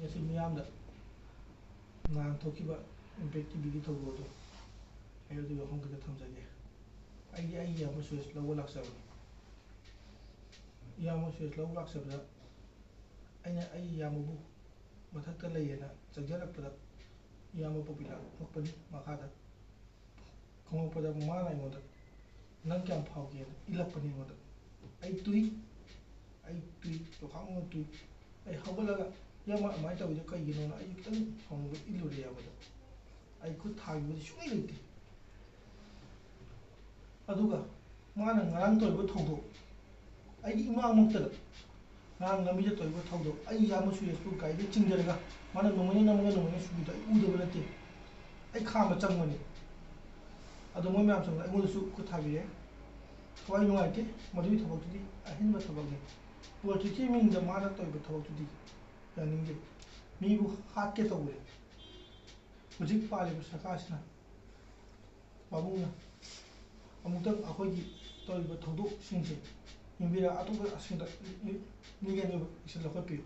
ꯉꯁꯤ ꯃꯤꯌꯥꯝꯗ ꯊꯣꯛꯈꯤꯕ ꯏꯝꯄꯦꯛ ꯇꯤꯚꯤꯒꯤ ꯊꯧꯗꯣꯛ ꯑꯗꯨ ꯑꯩ ꯑꯗꯨꯒꯤ ꯋꯥꯐꯝ ꯈꯛꯇ ꯊꯝꯖꯒꯦ ꯑꯩꯒꯤ ꯏꯌꯥꯝꯕ ꯁꯨꯔꯦꯁ ꯂꯧꯕ ꯂꯥꯛꯆꯕꯅꯤ ꯏꯌꯥꯝꯕ ꯁꯨꯔꯦꯁ ꯂꯧꯕ ꯂꯥꯛꯆꯕꯗ ꯑꯩꯅ ꯑꯩ ꯏꯌꯥꯝꯕꯕꯨ ꯃꯊꯛꯇ ꯂꯩꯌꯦꯅ ꯆꯪꯖꯔꯛꯄꯗ ꯏꯌꯥꯝꯕ ꯄꯣꯄꯤꯂꯥ ꯊꯣꯛꯄꯅꯤ ꯃꯈꯥꯗ ꯈꯣꯡꯉꯛꯄꯗ ꯃꯥꯅ ꯑꯩꯉꯣꯟꯗ ꯅꯪ ꯀꯌꯥꯝ ꯐꯥꯎꯒꯦꯅ ꯏꯜꯂꯛꯄꯅꯤ ꯑꯩꯉꯣꯟꯗ ꯑꯩ ꯇꯨꯏ ꯂꯣꯈꯥꯛ ꯇꯨꯏ ꯑꯩ ꯍꯧꯒꯠꯂꯒ ꯏꯌꯥꯝꯕ ꯑꯗꯨꯃꯥꯏꯅ ꯇꯧꯋꯤꯗꯣ ꯀꯩꯒꯤꯅꯣꯅ ꯑꯩ ꯈꯤꯇꯪ ꯁꯥꯎꯅꯤꯡꯕ ꯏꯜꯂꯨꯔꯦ ꯏꯌꯥꯝꯕꯗ ꯑꯩ ꯈꯨꯠ ꯊꯥꯈꯤꯕꯗꯤ ꯁꯨꯡꯂꯩ ꯂꯩꯇꯦ ꯑꯗꯨꯒ ꯃꯥꯅ ꯉꯔꯥꯡ ꯇꯧꯔꯤꯕ ꯊꯧꯗꯣꯛ ꯑꯩꯒꯤ ꯏꯃꯥꯃꯛꯇꯗ ꯉꯔꯥꯡ ꯂꯝꯕꯤꯗ ꯇꯧꯔꯤꯕ ꯊꯧꯗꯣꯛ ꯑꯩ ꯏꯌꯥꯝꯕ ꯁꯨꯔꯦꯁꯄꯨ ꯒꯥꯔꯤꯗ ꯆꯤꯡꯊꯔꯒ ꯃꯥꯅ ꯅꯣꯡꯃꯩꯅ ꯅꯝꯃꯒ ꯅꯣꯡꯃꯩꯅ ꯁꯨꯕꯤꯗꯣ ꯑꯩ ꯎꯗꯕ ꯅꯠꯇꯦ ꯑꯩ ꯈꯥꯝꯕ ꯆꯪꯕꯅꯤ ꯑꯗꯣ ꯃꯣꯏ ꯃꯌꯥꯝ ꯆꯪꯕꯗ ꯑꯩꯉꯣꯟꯗꯁꯨ ꯈꯨꯠ ꯊꯥꯕꯤꯔꯛꯑꯦ ꯊꯋꯥꯏ ꯅꯨꯡꯉꯥꯏꯇꯦ ꯃꯗꯨꯒꯤ ꯊꯕꯛꯇꯨꯗꯤ ꯑꯍꯦꯟꯕ ꯊꯕꯛꯅꯤ ꯄꯣꯂꯤꯇꯤꯛꯁꯀꯤ ꯃꯤꯡꯗ ꯃꯥꯅ ꯇꯧꯔꯤꯕ ꯊꯕꯛꯇꯨꯗꯤ ꯌꯥꯅꯤꯡꯗꯦ ꯃꯤꯕꯨ ꯍꯥꯠꯀꯦ ꯇꯧꯕꯅꯤ ꯍꯧꯖꯤꯛ ꯄꯥꯜꯂꯤꯕ ꯁꯔꯀꯥꯔꯁꯤꯅ ꯄꯥꯕꯨꯡꯅ ꯑꯃꯨꯛꯇꯪ ꯑꯩꯈꯣꯏꯒꯤ ꯇꯧꯔꯤꯕ ꯊꯧꯗꯣꯛꯁꯤꯡꯁꯦ ꯌꯦꯡꯕꯤꯔꯒ ꯑꯇꯣꯞꯄꯁꯤꯡꯗ ꯂꯤꯒꯦꯜ ꯑꯣꯏꯕ ꯑꯦꯛꯁꯟ ꯂꯧꯈꯠꯄꯤꯌꯨ